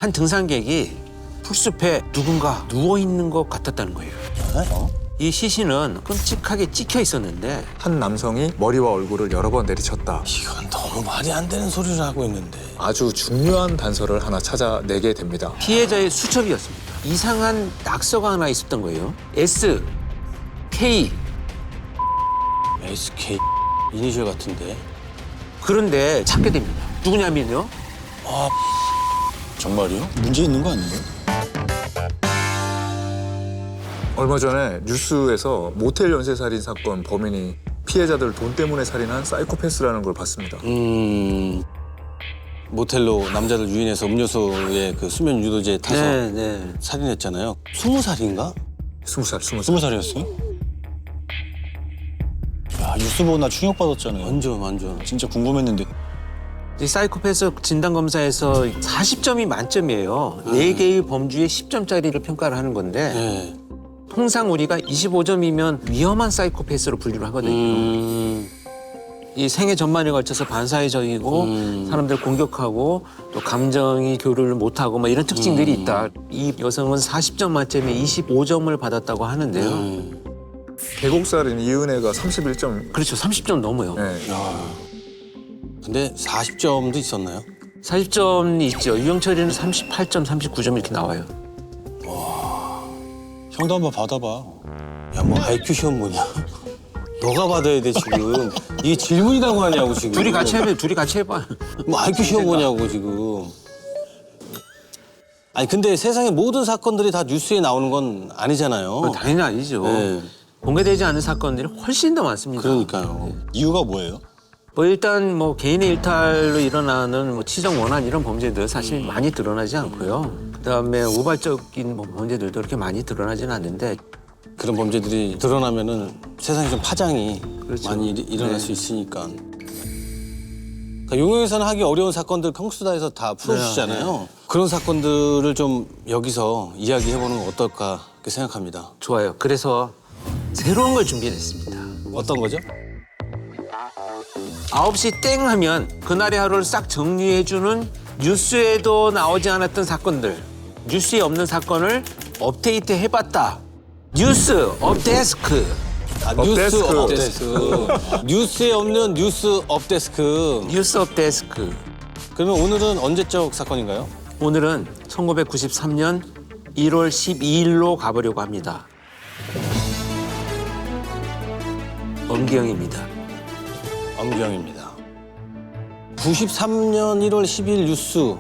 한 등산객이 풀숲에 누군가 누워있는 것 같았다는 거예요. 이 시신은 끔찍하게 찍혀 있었는데 한 남성이 머리와 얼굴을 여러 번 내리쳤다. 이건 너무 말이 안 되는 소리를 하고 있는데. 아주 중요한 단서를 하나 찾아내게 됩니다. 피해자의 수첩이었습니다. 이상한 낙서가 하나 있었던 거예요. S, K. SK 이니셜 같은데. 그런데 찾게 됩니다. 누구냐면요. 정말요? 문제 있는 거 아니에요? 얼마 전에 뉴스에서 모텔 연쇄살인 사건 범인이 피해자들 돈 때문에 살인한 사이코패스라는 걸 봤습니다. 모텔로 남자들 유인해서 음료수에 그 수면 유도제 타서 네. 살인했잖아요. 20살인가? 20살. 20살이었어요? 야, 뉴스 보고 나 충격받았잖아요. 완전. 진짜 궁금했는데. 이 사이코패스 진단검사에서 40점이 만점이에요. 4개의 범주에 10점짜리를 평가를 하는 건데 네. 통상 우리가 25점이면 위험한 사이코패스로 분류를 하거든요. 이 생애 전반에 걸쳐서 반사회적이고 사람들 공격하고 또 감정이 교류를 못하고 뭐 이런 특징들이 있다. 이 여성은 40점 만점에 25점을 받았다고 하는데요. 계곡살인 이은혜가 31점. 그렇죠. 30점 넘어요. 네. 근데 40점도 있었나요? 40점이 있죠. 유영철이는 38점, 39점 이렇게 나와요. 형도 한번 받아봐. 야, 뭐 IQ 시험 뭐냐? 너가 받아야 돼 지금. 이게 질문이라고 하냐고 지금. 둘이 같이 해봐. 뭐 IQ 시험 뭐냐고 지금. 아니 근데 세상의 모든 사건들이 다 뉴스에 나오는 건 아니잖아요. 당연히 아니죠. 네. 공개되지 않은 사건들이 훨씬 더 많습니다. 그러니까요. 이유가 뭐예요? 뭐 일단 뭐 개인의 일탈로 일어나는 뭐 치정 원한 이런 범죄들 사실 많이 드러나지 않고요. 그다음에 우발적인 뭐 범죄들도 그렇게 많이 드러나지는 않는데 그런 범죄들이 드러나면은 세상에 좀 파장이 그렇죠. 많이 일어날 네. 수 있으니까. 그러니까 용역에서는 하기 어려운 사건들 평수다에서 다 풀어주시잖아요. 그런 사건들을 좀 여기서 이야기해보는 건 어떨까 그렇게 생각합니다. 좋아요. 그래서 새로운 걸 준비했습니다. 어떤 거죠? 9시 땡 하면 그날의 하루를 싹 정리해주는 뉴스에도 나오지 않았던 사건들, 뉴스에 없는 사건을 업데이트 해봤다. 뉴스 업데스크. 뉴스 업데스크. 업데스크. 뉴스에 없는 뉴스 업데스크. 뉴스 업데스크. 그러면 오늘은 언제적 사건인가요? 오늘은 1993년 1월 12일로 가보려고 합니다. 엄기영입니다. 엄기영입니다. 93년 1월 10일 뉴스.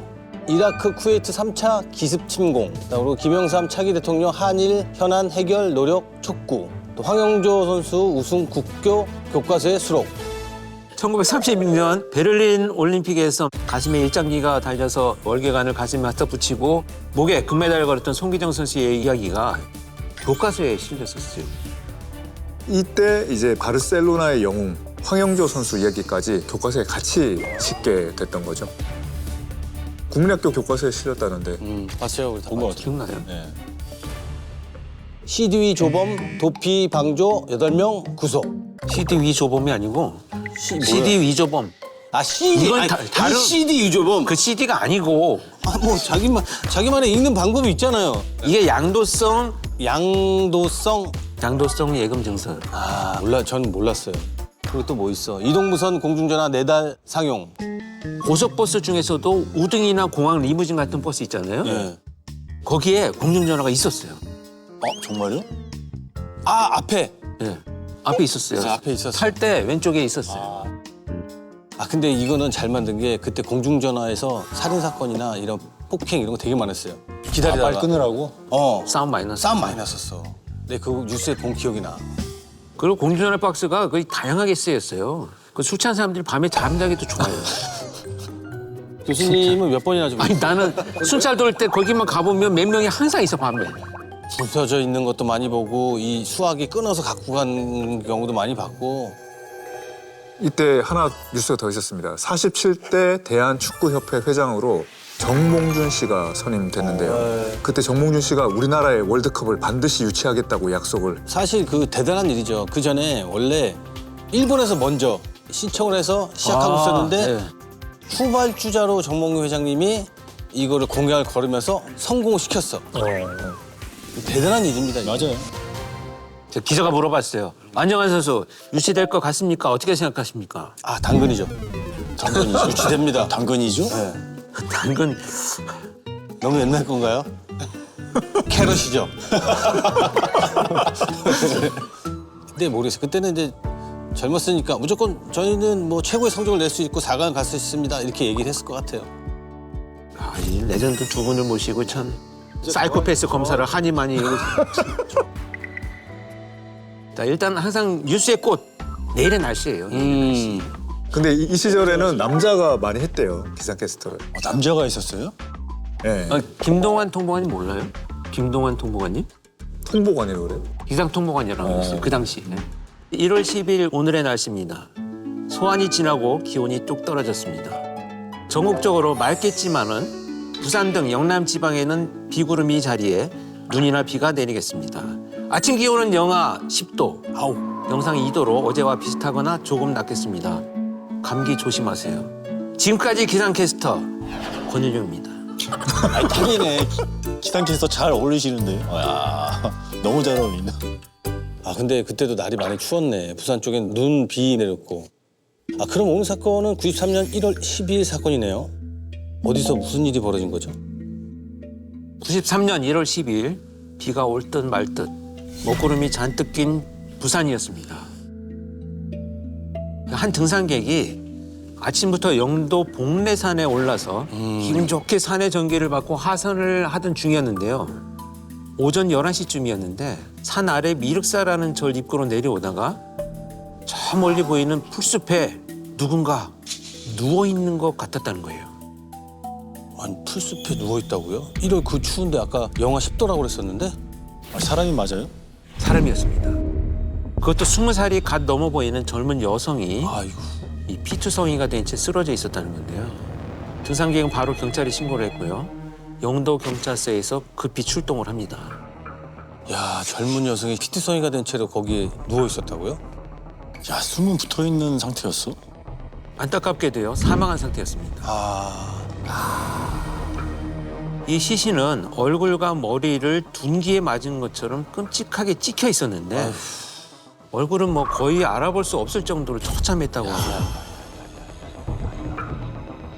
이라크 쿠웨이트 3차 기습 침공. 그리고 김영삼 차기 대통령 한일 현안 해결 노력 촉구. 또 황영조 선수 우승 국교 교과서에 수록. 1936년 베를린 올림픽에서 가슴에 일장기가 달려서 월계관을 가슴에 갖다 붙이고 목에 금메달을 걸었던 송기정 선수의 이야기가 교과서에 실렸었어요. 이때 이제 바르셀로나의 영웅 황영조 선수 이야기까지 교과서에 같이 싣게 됐던 거죠. 국민학교 교과서에 실렸다는데 봤어요. 우리 다 본것 같아요. 기억나요? 네. CD위 조범 도피 방조 8명 구속. CD 위조범이 아니고 뭐야? CD 위조범. 아 CD 이건 아니, 다른- CD 위조범. 그 CD가 아니고 뭐 자기만의 읽는 방법이 있잖아요. 이게 양도성 양도성. 예금 증서. 전 몰랐어요. 그리고 또 뭐 있어? 이동무선 공중전화 4달 상용. 고속버스 중에서도 우등이나 공항 리무진 같은 버스 있잖아요. 예. 거기에 공중전화가 있었어요. 정말요? 앞에. 예. 앞에 있었어요. 앞에 있었어요. 탈 때 왼쪽에 있었어요. 근데 이거는 잘 만든 게 그때 공중전화에서 살인 사건이나 이런 폭행 이런 거 되게 많았어요. 기다리다가 빨리 끊으라고? 싸움 많이 났어요. 싸움 많이 났었어. 근데 그 뉴스에 본 기억이 나. 그리고 공중전화 박스가 거의 다양하게 쓰였어요. 그 술 취한 사람들이 밤에 잠자기도 좋아요. 교수님은 몇 번이나 좀 아니 나는 순찰 돌 때 거기만 가보면 몇 명이 항상 있어 밤에. 부서져 있는 것도 많이 보고 이 수화기 끊어서 갖고 간 경우도 많이 봤고. 이때 하나 뉴스가 더 있었습니다. 47대 대한축구협회 회장으로 정몽준 씨가 선임됐는데요. 그때 정몽준 씨가 우리나라의 월드컵을 반드시 유치하겠다고 약속을. 사실 그 대단한 일이죠. 그 전에 원래 일본에서 먼저 신청을 해서 시작하고 있었는데 네. 후발주자로 정몽규 회장님이 이거를 공약을 걸으면서 성공시켰어. 대단한 일입니다. 맞아요. 저 기자가 물어봤어요. 안정환 선수 유치될 것 같습니까? 어떻게 생각하십니까? 아, 당근이죠. 당근이죠. 유치됩니다. 당근이죠? 네. 당근 너무 옛날 건가요? 캐럿이죠. 근데 모르겠어요. 그때는 이제 젊었으니까 무조건 저희는 뭐 최고의 성적을 낼 수 있고 4강 갈 수 있습니다. 이렇게 얘기를 했을 것 같아요. 이 레전드 두 분을 모시고 참 사이코패스 검사를 하니 많이. 자, 일단 항상 뉴스의 꽃 내일의 날씨예요. 근데 이 시절에는 남자가 많이 했대요, 기상캐스터를. 남자가 있었어요? 예. 김동완 통보관님 몰라요? 김동완 통보관님? 통보관이라고 그래요? 기상통보관이라고 했어요. 그 당시. 1월 10일 오늘의 날씨입니다. 소환이 지나고 기온이 뚝 떨어졌습니다. 전국적으로 맑겠지만은 부산 등 영남 지방에는 비구름이 자리에 눈이나 비가 내리겠습니다. 아침 기온은 영하 10도, 영상 2도로 어제와 비슷하거나 조금 낮겠습니다. 감기 조심하세요. 지금까지 기상캐스터 권윤영입니다. 아니, 딱이네. 기상캐스터 잘 어울리시는데요. 야, 너무 잘 어울린다. 아, 근데 그때도 날이 많이 추웠네. 부산 쪽엔 눈, 비 내렸고. 아, 그럼 오늘 사건은 93년 1월 12일 사건이네요. 어디서 무슨 일이 벌어진 거죠? 93년 1월 12일 비가 올 듯 말 듯 먹구름이 잔뜩 낀 부산이었습니다. 한 등산객이 아침부터 영도 복례산에 올라서 기분 좋게 산의 전기를 받고 하산을 하던 중이었는데요. 오전 11시쯤이었는데 산 아래 미륵사라는 절 입구로 내려오다가 저 멀리 보이는 풀숲에 누군가 누워있는 것 같았다는 거예요. 아니, 풀숲에 누워있다고요? 1월 그 추운데 아까 영하 10도라고 그랬었는데? 아, 사람이 맞아요? 사람이었습니다. 그것도 20살이 갓 넘어 보이는 젊은 여성이 아이고. 이 피투성이가 된 채 쓰러져 있었다는 건데요. 등산객은 바로 경찰에 신고를 했고요. 영도 경찰서에서 급히 출동을 합니다. 야, 젊은 여성이 피트성이가 된 채로 거기에 누워있었다고요? 야, 숨은 붙어있는 상태였어? 안타깝게도요, 사망한 상태였습니다. 이 시신은 얼굴과 머리를 둔기에 맞은 것처럼 끔찍하게 찍혀 있었는데 얼굴은 뭐 거의 알아볼 수 없을 정도로 처참했다고 합니다.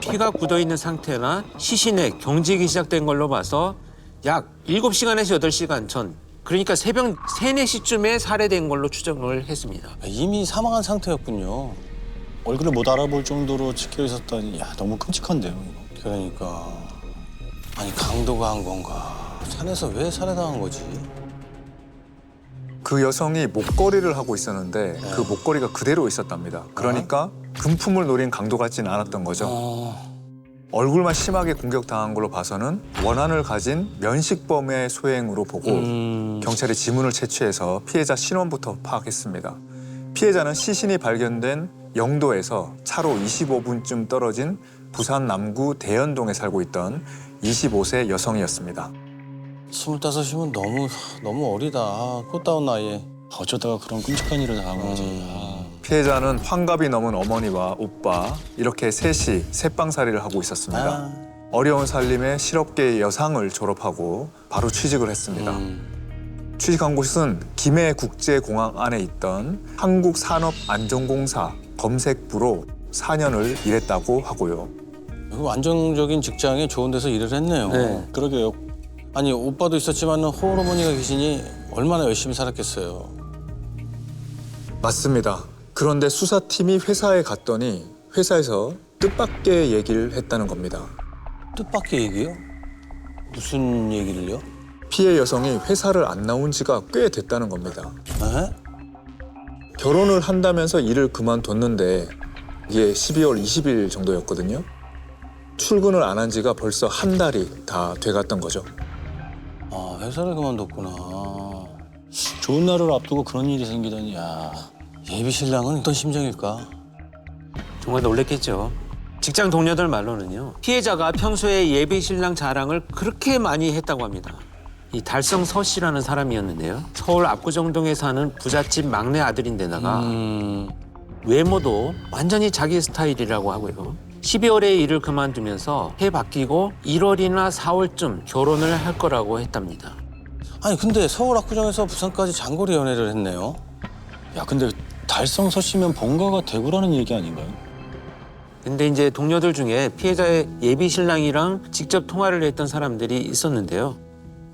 피가 굳어있는 상태나 시신의 경직이 시작된 걸로 봐서 약 7시간에서 8시간 전, 그러니까 새벽 3, 4시쯤에 살해된 걸로 추정을 했습니다. 이미 사망한 상태였군요. 얼굴을 못 알아볼 정도로 찍혀 있었다니, 야, 너무 끔찍한데요, 이거. 그러니까. 아니, 강도가 한 건가? 산에서 왜 살해당한 거지? 그 여성이 목걸이를 하고 있었는데 그 목걸이가 그대로 있었답니다. 그러니까 금품을 노린 강도 같지는 않았던 거죠. 얼굴만 심하게 공격당한 걸로 봐서는 원한을 가진 면식범의 소행으로 보고 경찰이 지문을 채취해서 피해자 신원부터 파악했습니다. 피해자는 시신이 발견된 영도에서 차로 25분쯤 떨어진 부산 남구 대연동에 살고 있던 25세 여성이었습니다. 25이면 너무 어리다. 꽃다운 나이에. 어쩌다가 그런 끔찍한 일을 당한 거지. 피해자는 환갑이 넘은 어머니와 오빠 이렇게 셋이 셋방살이를 하고 있었습니다. 어려운 살림에 실업계의 여상을 졸업하고 바로 취직을 했습니다. 취직한 곳은 김해국제공항 안에 있던 한국산업안전공사 검색부로 4년을 일했다고 하고요. 이거 안정적인 직장에 좋은 데서 일을 했네요. 네. 그러게요. 아니, 오빠도 있었지만 호어머니가 계시니 얼마나 열심히 살았겠어요. 맞습니다. 그런데 수사팀이 회사에 갔더니 회사에서 뜻밖의 얘기를 했다는 겁니다. 뜻밖의 얘기요? 무슨 얘기를요? 피해 여성이 회사를 안 나온 지가 꽤 됐다는 겁니다. 에? 결혼을 한다면서 일을 그만뒀는데 이게 12월 20일 정도였거든요. 출근을 안 한 지가 벌써 한 달이 다 돼갔던 거죠. 아, 회사를 그만뒀구나. 좋은 날을 앞두고 그런 일이 생기다니, 야. 예비 신랑은 어떤 심정일까? 정말 놀랬겠죠. 직장 동료들 말로는요, 피해자가 평소에 예비 신랑 자랑을 그렇게 많이 했다고 합니다. 이 달성 서 씨라는 사람이었는데요. 서울 압구정동에 사는 부잣집 막내 아들인데다가 외모도 완전히 자기 스타일이라고 하고요. 12월에 일을 그만두면서 해 바뀌고 1월이나 4월쯤 결혼을 할 거라고 했답니다. 아니 근데 서울 압구정에서 부산까지 장거리 연애를 했네요. 야, 근데 달성서 씨면 본가가 대구라는 얘기 아닌가요? 근데 이제 동료들 중에 피해자의 예비 신랑이랑 직접 통화를 했던 사람들이 있었는데요.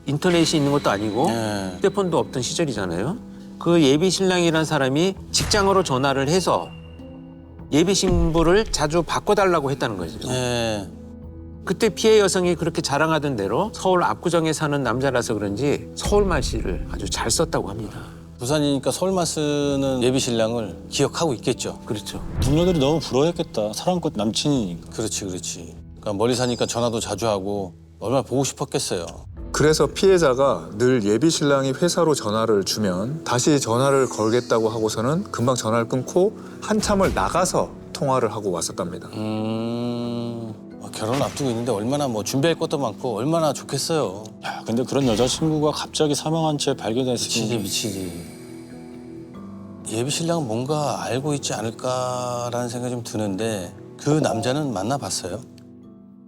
인터넷이 있는 것도 아니고 네. 휴대폰도 없던 시절이잖아요. 그 예비 신랑이란 사람이 직장으로 전화를 해서 예비 신부를 자주 바꿔달라고 했다는 거죠. 예. 그때 피해 여성이 그렇게 자랑하던 대로 서울 압구정에 사는 남자라서 그런지 서울말씨를 아주 잘 썼다고 합니다. 부산이니까 서울말 쓰는 예비 신랑을 기억하고 있겠죠. 그렇죠. 동료들이 너무 부러워했겠다. 사랑꾼 남친이니까. 그렇지, 그렇지. 그러니까 멀리 사니까 전화도 자주 하고 얼마나 보고 싶었겠어요. 그래서 피해자가 늘 예비 신랑이 회사로 전화를 주면 다시 전화를 걸겠다고 하고서는 금방 전화를 끊고 한참을 나가서 통화를 하고 왔었답니다. 결혼 앞두고 있는데 얼마나 뭐 준비할 것도 많고 얼마나 좋겠어요. 야, 근데 그런 여자친구가 갑자기 사망한 채 발견됐으니 미치지. 예비 신랑은 뭔가 알고 있지 않을까라는 생각이 좀 드는데 그 남자는 만나봤어요?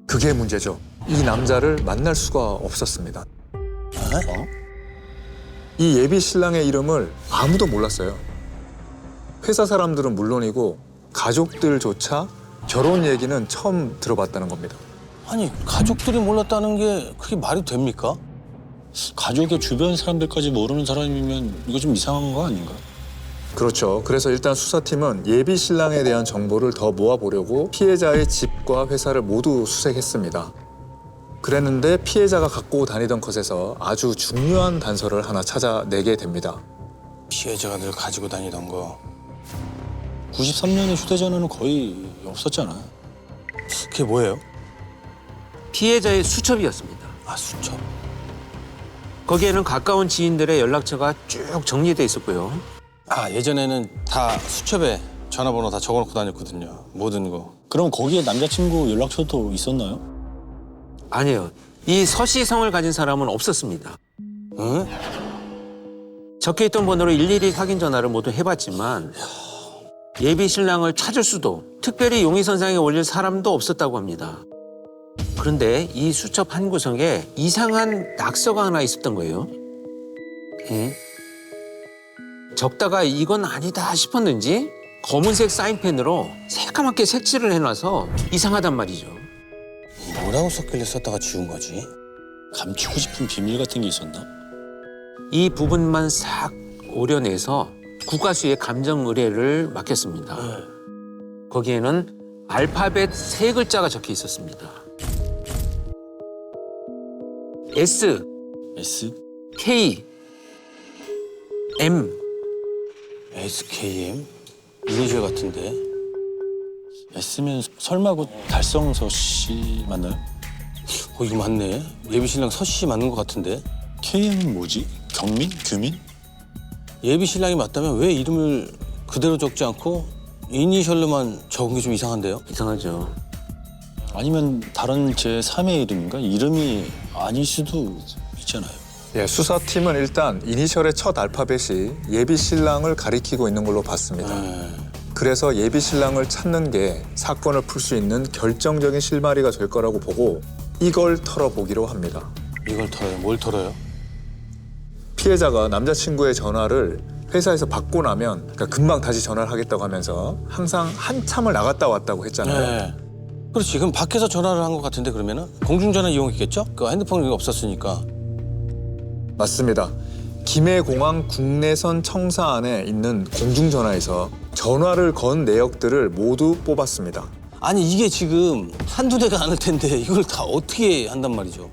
그게 문제죠. 이 남자를 만날 수가 없었습니다. 이 예비 신랑의 이름을 아무도 몰랐어요. 회사 사람들은 물론이고 가족들조차 결혼 얘기는 처음 들어봤다는 겁니다. 아니 가족들이 몰랐다는 게 그게 말이 됩니까? 가족의 주변 사람들까지 모르는 사람이면 이거 좀 이상한 거 아닌가? 그렇죠. 그래서 일단 수사팀은 예비 신랑에 대한 정보를 더 모아보려고 피해자의 집과 회사를 모두 수색했습니다. 그랬는데 피해자가 갖고 다니던 것에서 아주 중요한 단서를 하나 찾아내게 됩니다. 피해자가 늘 가지고 다니던 거. 93년에 휴대전화는 거의 없었잖아. 그게 뭐예요? 피해자의 수첩이었습니다. 아 수첩. 거기에는 가까운 지인들의 연락처가 쭉 정리돼 있었고요. 아 예전에는 다 수첩에 전화번호 다 적어놓고 다녔거든요. 모든 거. 그럼 거기에 남자친구 연락처도 있었나요? 아니에요. 이 서씨성을 가진 사람은 없었습니다. 응? 적혀있던 번호로 일일이 확인 전화를 모두 해봤지만 예비 신랑을 찾을 수도 특별히 용의선상에 올릴 사람도 없었다고 합니다. 그런데 이 수첩 한 구석에 이상한 낙서가 하나 있었던 거예요. 응? 적다가 이건 아니다 싶었는지 검은색 사인펜으로 새까맣게 색칠을 해놔서 이상하단 말이죠. 뭐라고 썼길래 썼다가 지운 거지? 감추고 싶은 비밀 같은 게 있었나? 이 부분만 싹 오려내서 국가수의 감정 의뢰를 맡겼습니다. 거기에는 알파벳 3글자가 적혀 있었습니다. S, S? K, M. SKM? 이니셜 같은데? S면 설마 그 달성서 씨 맞나요? 이거 맞네. 예비신랑 서씨 맞는 것 같은데? K는 뭐지? 경민? 규민? 예비신랑이 맞다면 왜 이름을 그대로 적지 않고 이니셜로만 적은 게 좀 이상한데요? 이상하죠. 아니면 다른 제 3의 이름인가? 이름이 아닐 수도 있잖아요. 예, 수사팀은 일단 이니셜의 첫 알파벳이 예비 신랑을 가리키고 있는 걸로 봤습니다. 그래서 예비 신랑을 찾는 게 사건을 풀 수 있는 결정적인 실마리가 될 거라고 보고 이걸 털어보기로 합니다. 이걸 털어요? 뭘 털어요? 피해자가 남자친구의 전화를 회사에서 받고 나면 그러니까 금방 다시 전화를 하겠다고 하면서 항상 한참을 나갔다 왔다고 했잖아요. 네. 그렇지. 그럼 밖에서 전화를 한 것 같은데 그러면은? 공중전화 이용했겠죠? 그 핸드폰이 없었으니까. 맞습니다. 김해공항 국내선 청사 안에 있는 공중전화에서 전화를 건 내역들을 모두 뽑았습니다. 아니 이게 지금 한두 대가 아닐 텐데 이걸 다 어떻게 한단 말이죠?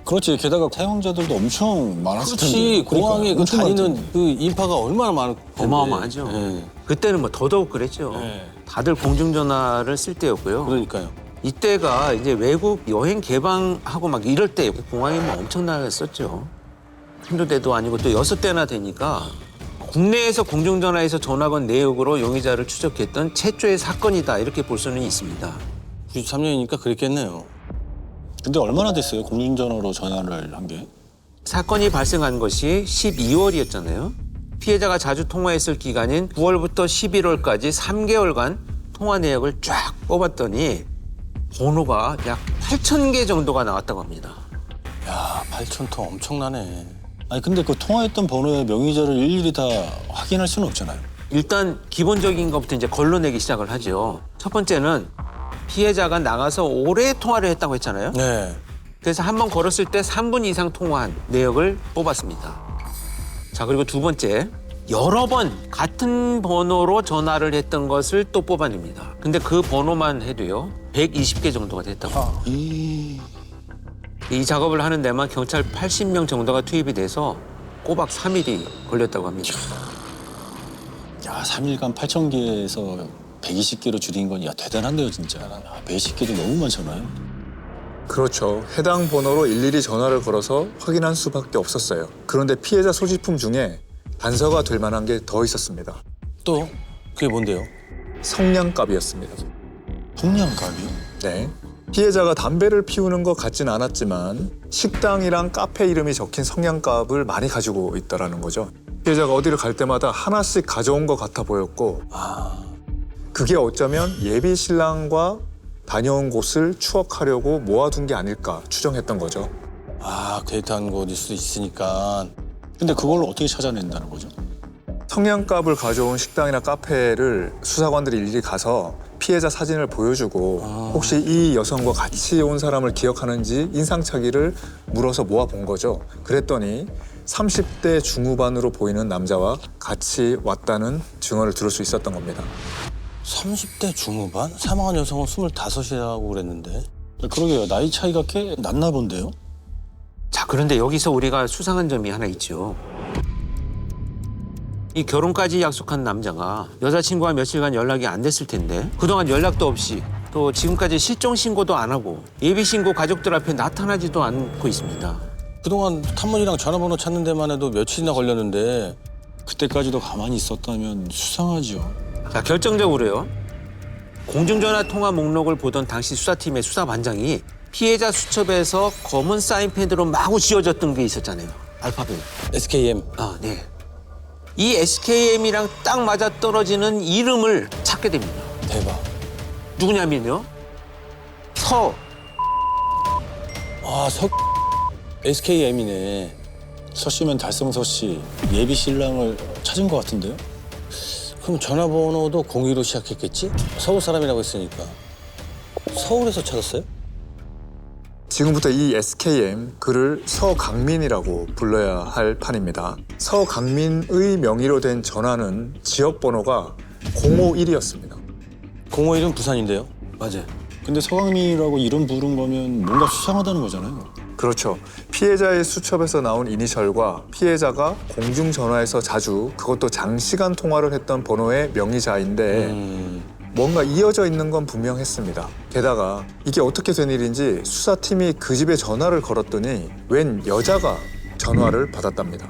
그렇지. 게다가 사용자들도 엄청 많았을 텐데. 그렇지. 공항에 그 엄청 많을 다니는 텐데. 그 인파가 얼마나 많을 텐데. 어마어마하죠. 네. 그때는 뭐 더더욱 그랬죠. 네. 다들 공중전화를 쓸 때였고요. 그러니까요. 이때가 이제 외국 여행 개방하고 막 이럴 때 공항이 뭐 엄청나게 썼죠. 한두 대도 아니고 또 6대나 되니까 국내에서 공중전화에서 전화 건 내역으로 용의자를 추적했던 최초의 사건이다 이렇게 볼 수는 있습니다. 93년이니까 그랬겠네요. 근데 얼마나 됐어요? 공중전화로 전화를 한 게? 사건이 발생한 것이 12월이었잖아요. 피해자가 자주 통화했을 기간인 9월부터 11월까지 3개월간 통화 내역을 쫙 뽑았더니 번호가 약 8,000개 정도가 나왔다고 합니다. 야, 8,000통 엄청나네. 아니 근데 그 통화했던 번호의 명의자를 일일이 다 확인할 수는 없잖아요. 일단 기본적인 것부터 이제 걸러내기 시작을 하죠. 첫 번째는 피해자가 나가서 오래 통화를 했다고 했잖아요. 네. 그래서 한 번 걸었을 때 3분 이상 통화한 내역을 뽑았습니다. 자, 그리고 두 번째, 여러 번 같은 번호로 전화를 했던 것을 또 뽑아냅니다. 근데 그 번호만 해도요, 120개 정도가 됐다고. 이 작업을 하는 데만 경찰 80명 정도가 투입이 돼서 꼬박 3일이 걸렸다고 합니다. 야 3일간 8,000개에서 120개로 줄인 건 야 대단한데요 진짜. 120개도 너무 많잖아요. 그렇죠. 해당 번호로 일일이 전화를 걸어서 확인한 수밖에 없었어요. 그런데 피해자 소지품 중에 단서가 될 만한 게 더 있었습니다. 또 그게 뭔데요? 성냥갑이었습니다. 성냥갑이요? 네. 피해자가 담배를 피우는 것 같진 않았지만 식당이랑 카페 이름이 적힌 성냥갑을 많이 가지고 있다는 거죠. 피해자가 어디를 갈 때마다 하나씩 가져온 것 같아 보였고 그게 어쩌면 예비 신랑과 다녀온 곳을 추억하려고 모아둔 게 아닐까 추정했던 거죠. 아, 데이트한 곳일 수도 있으니까. 근데 그걸 어떻게 찾아낸다는 거죠? 성냥갑을 가져온 식당이나 카페를 수사관들이 일일이 가서 피해자 사진을 보여주고 혹시 이 여성과 같이 온 사람을 기억하는지 인상착의를 물어서 모아본 거죠. 그랬더니 30대 중후반으로 보이는 남자와 같이 왔다는 증언을 들을 수 있었던 겁니다. 30대 중후반? 사망한 여성은 25이라고 그랬는데. 그러게요. 나이 차이가 꽤 났나 본데요? 자, 그런데 여기서 우리가 수상한 점이 하나 있죠. 이 결혼까지 약속한 남자가 여자친구와 며칠간 연락이 안 됐을 텐데 그동안 연락도 없이 또 지금까지 실종 신고도 안 하고 예비 신고 가족들 앞에 나타나지도 않고 있습니다. 그동안 탐문이랑 전화번호 찾는 데만 해도 며칠이나 걸렸는데. 그때까지도 가만히 있었다면 수상하죠. 자, 결정적으로요. 공중전화 통화 목록을 보던 당시 수사팀의 수사반장이 피해자 수첩에서 검은 사인펜으로 마구 지어졌던 게 있었잖아요. 알파벳. SKM. 아, 네. 이 SKM이랑 딱 맞아떨어지는 이름을 찾게 됩니다. 대박. 누구냐면요. 아, SKM이네. 서 씨면 달성서 씨 예비 신랑을 찾은 것 같은데요? 그럼 전화번호도 02로 시작했겠지? 서울 사람이라고 했으니까. 서울에서 찾았어요? 지금부터 이 SKM, 그를 서강민이라고 불러야 할 판입니다. 서강민의 명의로 된 전화는 지역번호가 051이었습니다. 051은 부산인데요? 맞아요. 근데 서강민이라고 이름 부른 거면 뭔가 수상하다는 거잖아요. 그렇죠. 피해자의 수첩에서 나온 이니셜과 피해자가 공중전화에서 자주, 그것도 장시간 통화를 했던 번호의 명의자인데 뭔가 이어져 있는 건 분명했습니다. 게다가 이게 어떻게 된 일인지 수사팀이 그 집에 전화를 걸었더니 웬 여자가 전화를 받았답니다.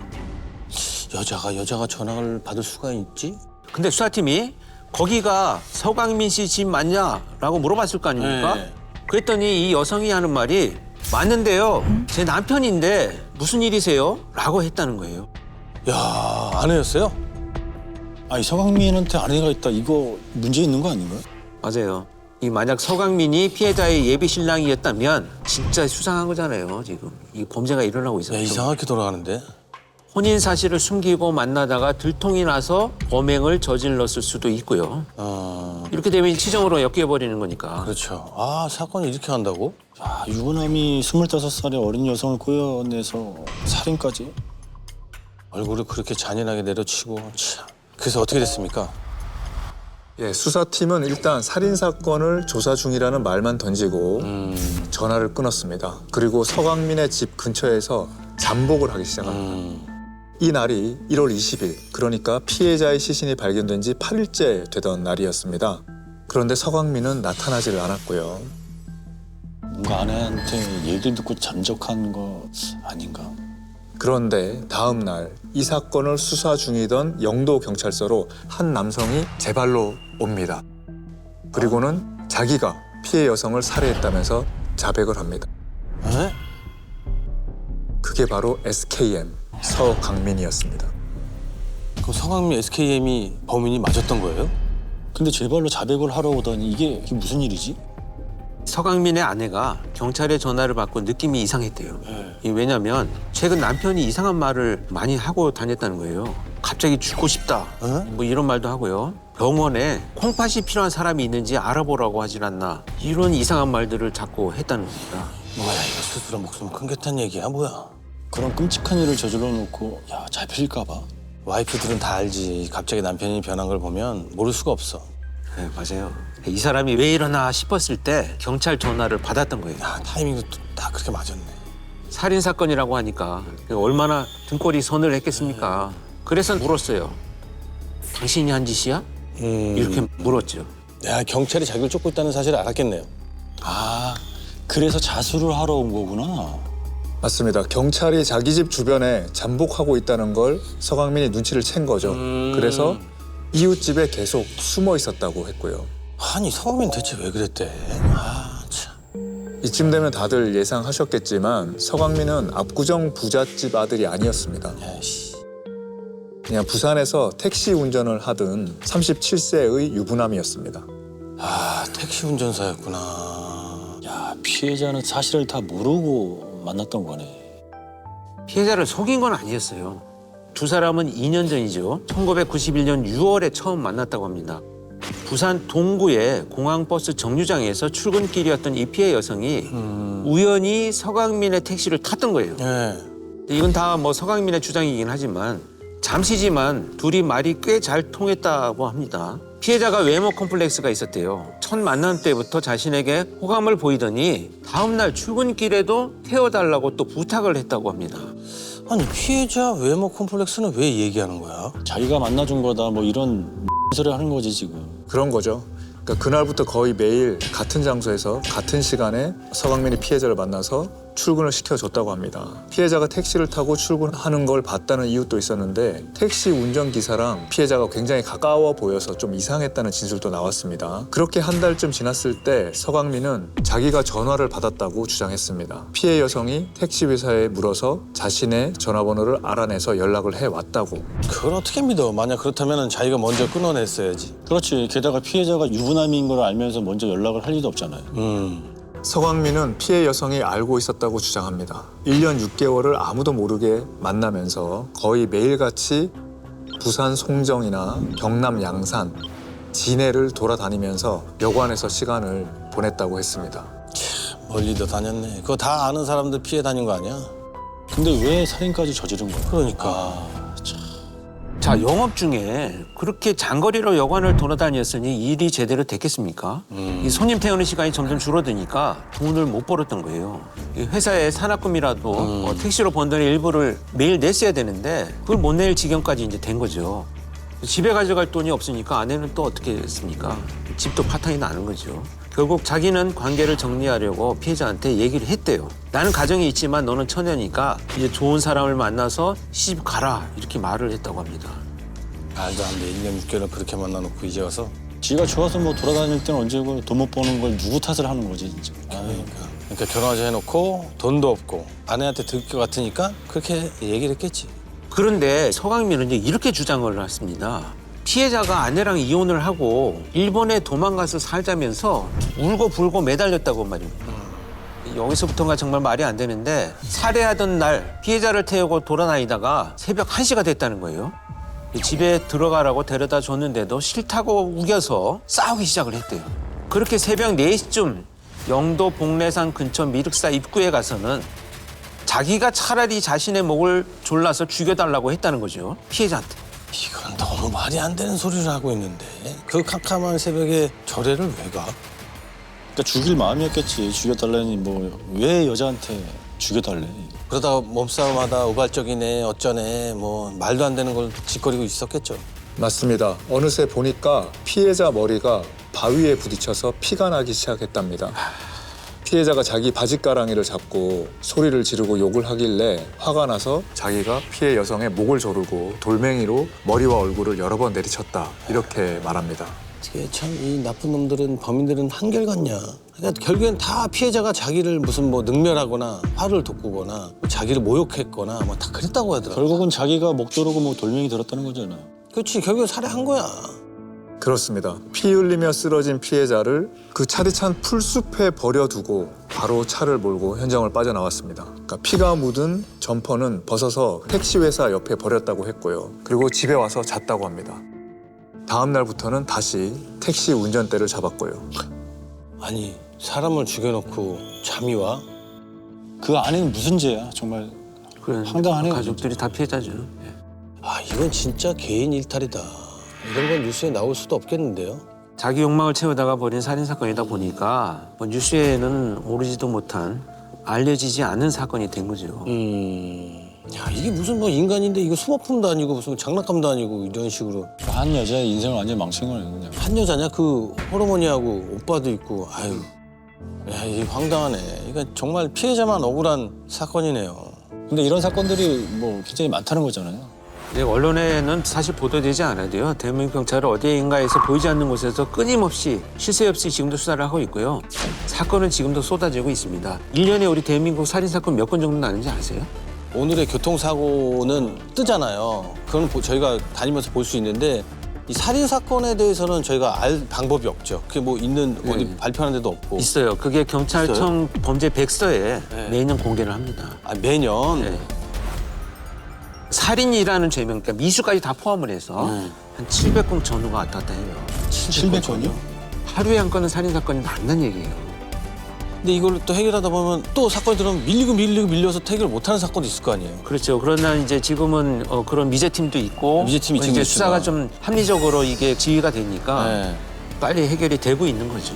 여자가 전화를 받을 수가 있지? 근데 수사팀이 거기가 서강민 씨 집 맞냐라고 물어봤을 거 아닙니까? 네. 그랬더니 이 여성이 하는 말이 맞는데요. 제 남편인데 무슨 일이세요? 라고 했다는 거예요. 야, 아내였어요? 아니 서강민한테 아내가 있다 이거 문제 있는 거 아닌가요? 맞아요. 이 만약 서강민이 피해자의 예비 신랑이었다면 진짜 수상한 거잖아요. 지금 이 범죄가 일어나고 있었죠. 야, 이상하게 돌아가는데? 혼인 사실을 숨기고 만나다가 들통이 나서 범행을 저질렀을 수도 있고요. 이렇게 되면 치정으로 엮여버리는 거니까. 그렇죠. 아, 사건이 이렇게 한다고? 아, 유부남이 25살의 어린 여성을 꼬여내서 살인까지? 얼굴을 그렇게 잔인하게 내려치고 참. 그래서 어떻게 됐습니까? 예, 수사팀은 일단 살인사건을 조사 중이라는 말만 던지고 전화를 끊었습니다. 그리고 서강민의 집 근처에서 잠복을 하기 시작합니다. 이 날이 1월 20일, 그러니까 피해자의 시신이 발견된 지 8일째 되던 날이었습니다. 그런데 서강민은 나타나질 않았고요. 뭔가 아내한테 얘기를 듣고 잠적한 거 아닌가? 그런데 다음 날 이 사건을 수사 중이던 영도경찰서로 한 남성이 제발로 옵니다. 그리고는 자기가 피해 여성을 살해했다면서 자백을 합니다. 에? 그게 바로 SKM, 서강민이었습니다. 그럼 서강민 SKM이 범인이 맞았던 거예요? 근데 제발로 자백을 하러 오다니 이게 무슨 일이지? 서강민의 아내가 경찰에 전화를 받고 느낌이 이상했대요. 왜냐면 최근 남편이 이상한 말을 많이 하고 다녔다는 거예요. 갑자기 죽고 싶다. 뭐 이런 말도 하고요. 병원에 콩팥이 필요한 사람이 있는지 알아보라고 하질 않나. 이런 이상한 말들을 자꾸 했다는 겁니다. 뭐야 이거 스스로 목숨 끊겠다는 얘기야 뭐야. 그런 끔찍한 일을 저질러 놓고 야 잡힐까 봐. 와이프들은 다 알지. 갑자기 남편이 변한 걸 보면 모를 수가 없어. 네, 맞아요. 이 사람이 왜 이러나 싶었을 때 경찰 전화를 받았던 거예요. 야 타이밍도 다 그렇게 맞았네. 살인 사건이라고 하니까 얼마나 등골이 서늘했겠습니까. 그래서 물었어요. 당신이 한 짓이야? 이렇게 물었죠. 야 경찰이 자기를 쫓고 있다는 사실을 알았겠네요. 아 그래서 자수를 하러 온 거구나. 맞습니다. 경찰이 자기 집 주변에 잠복하고 있다는 걸 서강민이 눈치를 챈 거죠. 그래서 이웃집에 계속 숨어 있었다고 했고요. 아니 서강민 대체 왜 그랬대? 아 참. 이쯤 되면 다들 예상하셨겠지만 서강민은 압구정 부잣집 아들이 아니었습니다. 야씨. 그냥 부산에서 택시 운전을 하던 37세의 유부남이었습니다. 아 택시 운전사였구나. 야 피해자는 사실을 다 모르고 만났던 거네. 피해자를 속인 건 아니었어요. 두 사람은 2년 전이죠. 1991년 6월에 처음 만났다고 합니다. 부산 동구의 공항버스 정류장에서 출근길이었던 이 피해 여성이 우연히 서강민의 택시를 탔던 거예요. 네. 이건 다 뭐 서강민의 주장이긴 하지만 잠시지만 둘이 말이 꽤 잘 통했다고 합니다. 피해자가 외모 컴플렉스가 있었대요. 첫 만남 때부터 자신에게 호감을 보이더니 다음 날 출근길에도 태워달라고 또 부탁을 했다고 합니다. 아니 피해자 외모 콤플렉스는 왜 얘기하는 거야? 자기가 만나준 거다 뭐 이런 소리 하는 거지 지금. 그런 거죠. 그러니까 그날부터 거의 매일 같은 장소에서 같은 시간에 서강민이 피해자를 만나서 출근을 시켜줬다고 합니다. 피해자가 택시를 타고 출근하는 걸 봤다는 이웃도 있었는데 택시 운전기사랑 피해자가 굉장히 가까워 보여서 좀 이상했다는 진술도 나왔습니다. 그렇게 한 달쯤 지났을 때 서강민은 자기가 전화를 받았다고 주장했습니다. 피해 여성이 택시회사에 물어서 자신의 전화번호를 알아내서 연락을 해왔다고. 그걸 어떻게 믿어? 만약 그렇다면 자기가 먼저 끊어냈어야지. 그렇지. 게다가 피해자가 유부남인 걸 알면서 먼저 연락을 할 리도 없잖아요. 서강민은 피해 여성이 알고 있었다고 주장합니다. 1년 6개월을 아무도 모르게 만나면서 거의 매일같이 부산 송정이나 경남 양산, 진해를 돌아다니면서 여관에서 시간을 보냈다고 했습니다. 멀리도 다녔네. 그거 다 아는 사람들 피해 다닌 거 아니야? 근데 왜 살인까지 저지른 거야? 그러니까. 자, 영업 중에 그렇게 장거리로 여관을 돌아다녔으니 일이 제대로 됐겠습니까? 이 손님 태우는 시간이 점점 줄어드니까 돈을 못 벌었던 거예요. 이 회사의 산학금이라도 택시로 번 돈의 일부를 매일 냈어야 되는데 그걸 못 낼 지경까지 이제 된 거죠. 집에 가져갈 돈이 없으니까 아내는 또 어떻게 했습니까? 집도 파탄이 나는 거죠. 결국 자기는 관계를 정리하려고 피해자한테 얘기를 했대요. 나는 가정이 있지만 너는 처녀니까 이제 좋은 사람을 만나서 시집 가라 이렇게 말을 했다고 합니다. 말도 안 돼. 1년 6개월 그렇게 만나놓고 이제 와서. 지가 좋아서 뭐 돌아다닐 때는 언제고 돈 못 버는 걸 누구 탓을 하는 거지 진짜. 그러니까 결혼하자 해놓고 돈도 없고 아내한테 들킬 것 같으니까 그렇게 얘기를 했겠지. 그런데 서강민은 이제 이렇게 주장을 했습니다. 피해자가 아내랑 이혼을 하고 일본에 도망가서 살자면서 울고 불고 매달렸다고 말입니다. 여기서부터가 정말 말이 안 되는데 살해하던 날 피해자를 태우고 돌아다니다가 새벽 1시가 됐다는 거예요. 집에 들어가라고 데려다 줬는데도 싫다고 우겨서 싸우기 시작을 했대요. 그렇게 새벽 4시쯤 영도 복례산 근처 미륵사 입구에 가서는 자기가 차라리 자신의 목을 졸라서 죽여달라고 했다는 거죠. 피해자한테. 이건 너무 말이 안 되는 소리를 하고 있는데 그 캄캄한 새벽에 절에를 왜 가? 그러니까 죽일 마음이었겠지. 죽여달라니 뭐 왜 여자한테 죽여달래. 그러다가 몸싸움하다 우발적이네 어쩌네 뭐 말도 안 되는 걸 짓거리고 있었겠죠. 맞습니다. 어느새 보니까 피해자 머리가 바위에 부딪혀서 피가 나기 시작했답니다. 피해자가 자기 바지가랑이를 잡고 소리를 지르고 욕을 하길래 화가 나서 자기가 피해 여성의 목을 조르고 돌멩이로 머리와 얼굴을 여러 번 내리쳤다 이렇게 말합니다. 어떻게 참 이 나쁜 놈들은 범인들은 한결같냐. 그러니까 결국엔 다 피해자가 자기를 무슨 뭐 능멸하거나 화를 돋구거나 자기를 모욕했거나 뭐 다 그랬다고 하더라고. 결국은 자기가 목 조르고 뭐 돌멩이 들었다는 거잖아. 그렇지 결국엔 살해한 거야. 그렇습니다. 피 흘리며 쓰러진 피해자를 그 차디찬 풀숲에 버려두고 바로 차를 몰고 현장을 빠져나왔습니다. 그러니까 피가 묻은 점퍼는 벗어서 택시 회사 옆에 버렸다고 했고요. 그리고 집에 와서 잤다고 합니다. 다음 날부터는 다시 택시 운전대를 잡았고요. 아니 사람을 죽여놓고 잠이 와? 그 안에는 무슨 죄야? 정말 그런 황당하네요, 가족들이 다 피해자죠. 예. 아 이건 진짜 개인 일탈이다. 이런 건 뉴스에 나올 수도 없겠는데요. 자기 욕망을 채우다가 벌인 살인 사건이다 보니까 뭐 뉴스에는 오르지도 못한 알려지지 않은 사건이 된 거죠. 야 이게 무슨 뭐 인간인데 이거 소모품도 아니고 무슨 장난감도 아니고 이런 식으로 한 여자의 인생을 완전 망친 거예요, 그냥. 한 여자냐 그 호르몬이하고 오빠도 있고 아유 야 이게 황당하네. 이거 정말 피해자만 억울한 사건이네요. 근데 이런 사건들이 뭐 굉장히 많다는 거잖아요. 네, 언론에는 사실 보도되지 않아도요. 대한민국 경찰은 어디인가에서 보이지 않는 곳에서 끊임없이 쉴 새 없이 지금도 수사를 하고 있고요. 사건은 지금도 쏟아지고 있습니다. 1년에 우리 대한민국 살인사건 몇 건 정도 나는지 아세요? 오늘의 교통사고는 뜨잖아요. 그건 저희가 다니면서 볼 수 있는데 이 살인 사건에 대해서는 저희가 알 방법이 없죠. 그게 뭐 있는 어디 네. 발표하는 데도 없고. 있어요. 그게 경찰청 범죄 백서에 네. 매년 공개를 합니다. 아 매년. 네. 살인이라는 죄명, 그러니까 미수까지 다 포함을 해서 네. 한 700건 전후가 왔다 갔다 해요. 700건이요? 하루에 한 건은 살인 사건이 많다는 얘기예요. 근데 이걸 또 해결하다 보면 또 사건이 들어오면 밀려서 해결 못하는 사건도 있을 거 아니에요. 그렇죠. 그러나 이제 지금은 그런 미제팀도 있고 미제팀이 지금 이제 있지만. 수사가 좀 합리적으로 이게 지휘가 되니까 네. 빨리 해결이 되고 있는 거죠.